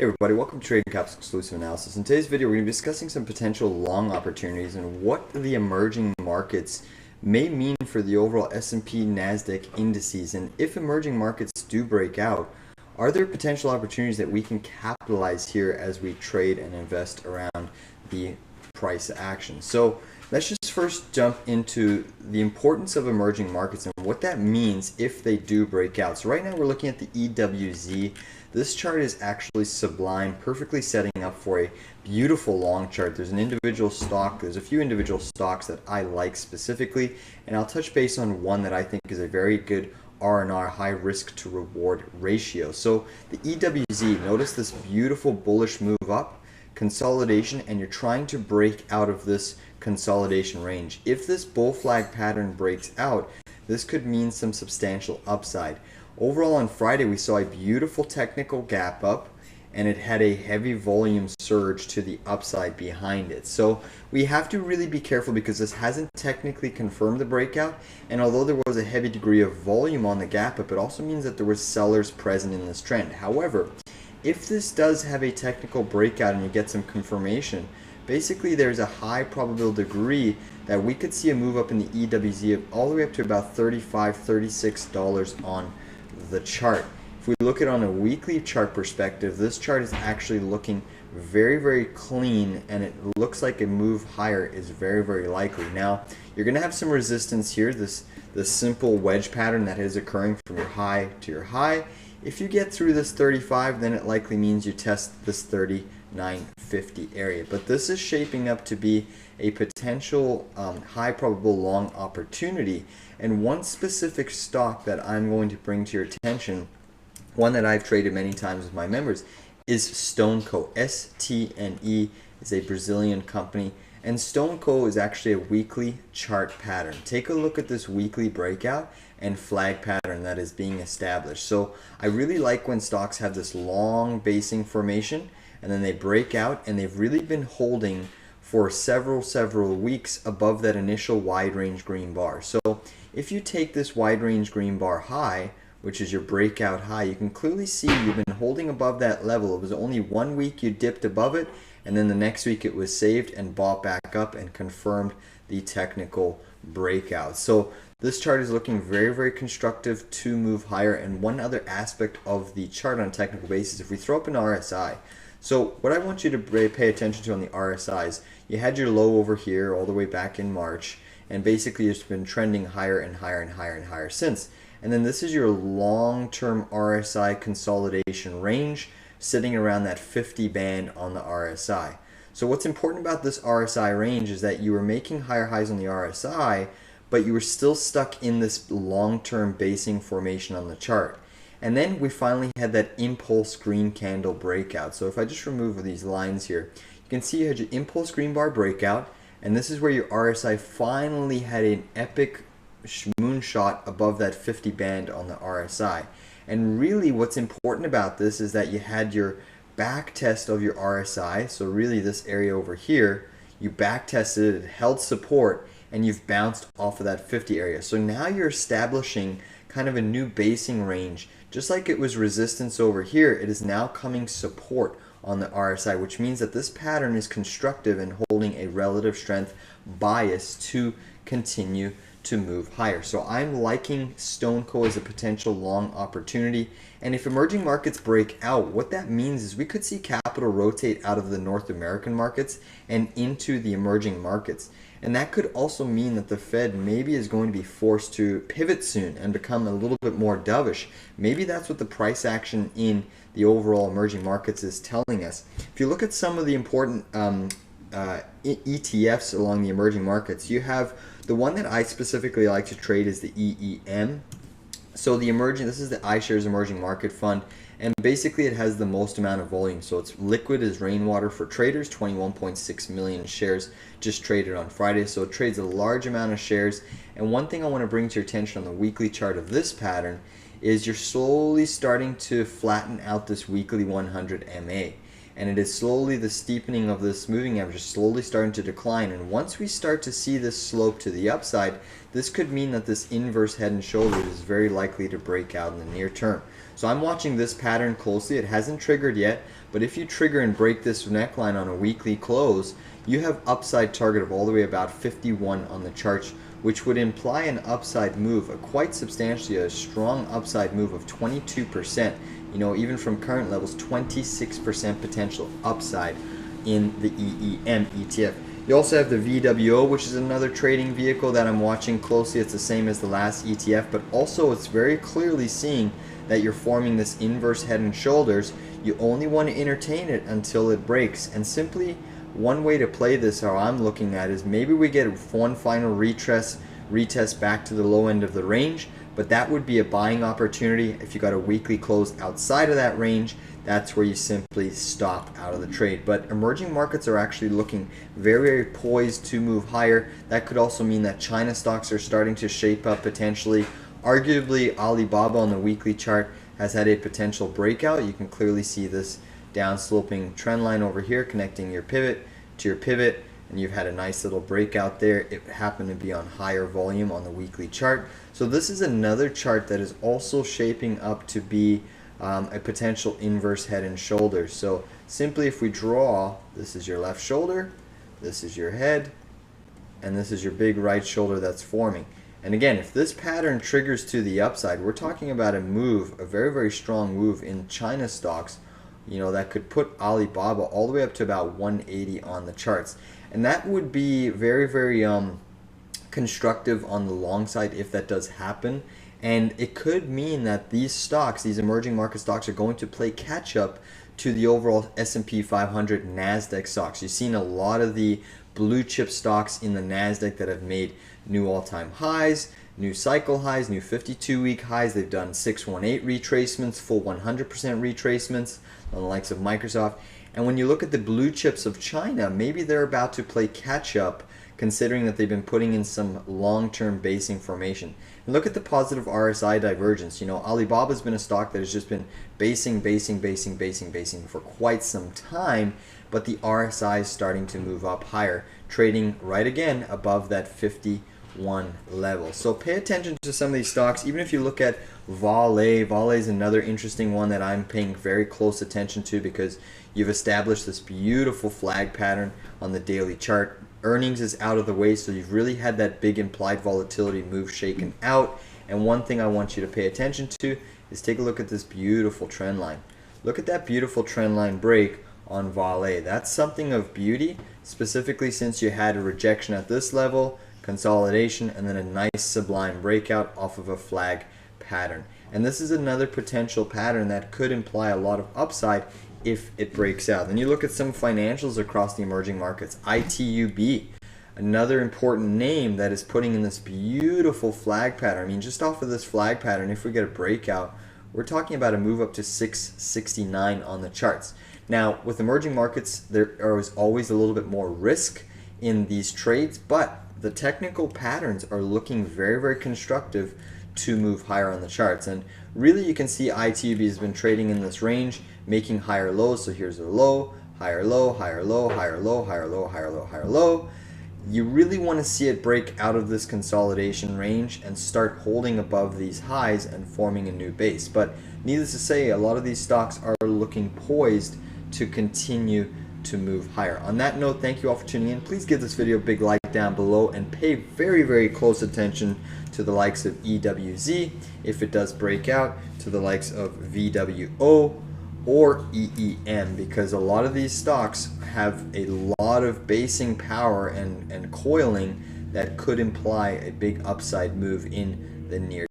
Hey everybody, welcome to Trading Caps Exclusive Analysis. In today's video, we're going to be discussing some potential long opportunities and what the emerging markets may mean for the overall S&P NASDAQ indices. And if emerging markets do break out, are there potential opportunities that we can capitalize here as we trade and invest around the price action? So let's just first jump into the importance of emerging markets and what that means if they do break out. So right now we're looking at the EWZ. This chart is actually sublime, perfectly setting up for a beautiful long chart. There's a few individual stocks that I like specifically, and I'll touch base on one that I think is a very good R&R, high risk to reward ratio. So the EWZ, notice this beautiful bullish move up, consolidation, and you're trying to break out of this consolidation range. If this bull flag pattern breaks out, this could mean some substantial upside. Overall on Friday we saw a beautiful technical gap up and it had a heavy volume surge to the upside behind it. So we have to really be careful because this hasn't technically confirmed the breakout, and although there was a heavy degree of volume on the gap up, it also means that there were sellers present in this trend. However, if this does have a technical breakout and you get some confirmation, basically there's a high probability degree that we could see a move up in the EWZ all the way up to about $35, $36 on the chart. If we look at it on a weekly chart perspective, this chart is actually looking very, very clean, and it looks like a move higher is very, very likely. Now, you're going to have some resistance here, this simple wedge pattern that is occurring from your high to your high. If you get through this 35, then it likely means you test this 39.50 area. But this is shaping up to be a potential high probable long opportunity. And one specific stock that I'm going to bring to your attention, one that I've traded many times with my members, is StoneCo. STNE is a Brazilian company, and StoneCo is actually a weekly chart pattern. Take a look at this weekly breakout and flag pattern that is being established. So I really like when stocks have this long basing formation and then they break out, and they've really been holding for several weeks above that initial wide range green bar. So if you take this wide range green bar high, which is your breakout high, you can clearly see you've been holding above that level. It was only 1 week you dipped above it, and then the next week it was saved and bought back up and confirmed the technical breakout. So this chart is looking very, very constructive to move higher. And one other aspect of the chart on a technical basis, if we throw up an RSI, so what I want you to pay attention to on the RSIs, you had your low over here all the way back in March, and basically it's been trending higher and higher and higher and higher since. And then this is your long-term RSI consolidation range, sitting around that 50 band on the RSI. So what's important about this RSI range is that you were making higher highs on the RSI, but you were still stuck in this long-term basing formation on the chart. And then we finally had that impulse green candle breakout. So if I just remove these lines here, you can see you had your impulse green bar breakout, and this is where your RSI finally had an epic moonshot above that 50 band on the RSI. And really what's important about this is that you had your back test of your RSI. So really this area over here, you back tested it, held support, and you've bounced off of that 50 area. So now you're establishing kind of a new basing range. Just like it was resistance over here, it is now coming support on the RSI, which means that this pattern is constructive and holding a relative strength bias to continue to move higher. So I'm liking StoneCo as a potential long opportunity. And if emerging markets break out, what that means is we could see capital rotate out of the North American markets and into the emerging markets. And that could also mean that the Fed maybe is going to be forced to pivot soon and become a little bit more dovish. Maybe that's what the price action in the overall emerging markets is telling us. If you look at some of the important ETFs along the emerging markets, you have the one that I specifically like to trade is the EEM. So this is the iShares Emerging Market Fund, and basically it has the most amount of volume. So it's liquid as rainwater for traders, 21.6 million shares just traded on Friday. So it trades a large amount of shares. And one thing I want to bring to your attention on the weekly chart of this pattern is you're slowly starting to flatten out this weekly 100 MA. And it is slowly, the steepening of this moving average is slowly starting to decline. And once we start to see this slope to the upside, this could mean that this inverse head and shoulders is very likely to break out in the near term. So I'm watching this pattern closely. It hasn't triggered yet, but if you trigger and break this neckline on a weekly close, you have upside target of all the way about 51 on the charts, which would imply an upside move, a quite substantially a strong upside move of 22%. You know, even from current levels, 26% potential upside in the EEM ETF. You also have the VWO, which is another trading vehicle that I'm watching closely. It's the same as the last ETF, but also it's very clearly seeing that you're forming this inverse head and shoulders. You only want to entertain it until it breaks. And simply one way to play this, how I'm looking at, is maybe we get one final retest back to the low end of the range, but that would be a buying opportunity. If you got a weekly close outside of that range, that's where you simply stop out of the trade. But emerging markets are actually looking very, very poised to move higher. That could also mean that China stocks are starting to shape up potentially. Arguably, Alibaba on the weekly chart has had a potential breakout. You can clearly see this downsloping trend line over here connecting your pivot to your pivot, and you've had a nice little breakout there. It happened to be on higher volume on the weekly chart. So this is another chart that is also shaping up to be a potential inverse head and shoulders. So simply if we draw, this is your left shoulder, this is your head, and this is your big right shoulder that's forming. And again, if this pattern triggers to the upside, we're talking about a move, a very, very strong move in China stocks, you know, that could put Alibaba all the way up to about 180 on the charts. And that would be very, very constructive on the long side if that does happen. And it could mean that these stocks, these emerging market stocks, are going to play catch up to the overall S&P 500 NASDAQ stocks. You've seen a lot of the blue chip stocks in the NASDAQ that have made new all-time highs, new cycle highs, new 52-week highs. They've done 618 retracements, full 100% retracements on the likes of Microsoft. And when you look at the blue chips of China, maybe they're about to play catch up, considering that they've been putting in some long-term basing formation. And look at the positive RSI divergence. You know, Alibaba's been a stock that has just been basing for quite some time, but the RSI is starting to move up higher, trading right again above that 51 level. So pay attention to some of these stocks. Even if you look at Vale is another interesting one that I'm paying very close attention to, because you've established this beautiful flag pattern on the daily chart. Earnings is out of the way, so you've really had that big implied volatility move shaken out. And one thing I want you to pay attention to is take a look at this beautiful trend line. Look at that beautiful trend line break on Vale. That's something of beauty, specifically since you had a rejection at this level, consolidation, and then a nice sublime breakout off of a flag pattern. And this is another potential pattern that could imply a lot of upside if it breaks out. Then you look at some financials across the emerging markets. ITUB, another important name that is putting in this beautiful flag pattern. I mean, just off of this flag pattern, if we get a breakout, we're talking about a move up to 669 on the charts. Now, with emerging markets, there is always a little bit more risk in these trades, but the technical patterns are looking very, very constructive to move higher on the charts. And really, you can see ITUB has been trading in this range, making higher lows. So here's a low, higher low, higher low, higher low, higher low, higher low, higher low. You really want to see it break out of this consolidation range and start holding above these highs and forming a new base. But needless to say, a lot of these stocks are looking poised to continue to move higher. On that note, thank you all for tuning in. Please give this video a big like down below and pay very, very close attention to the likes of EWZ if it does break out, to the likes of VWO or EEM, because a lot of these stocks have a lot of basing power and coiling that could imply a big upside move in the near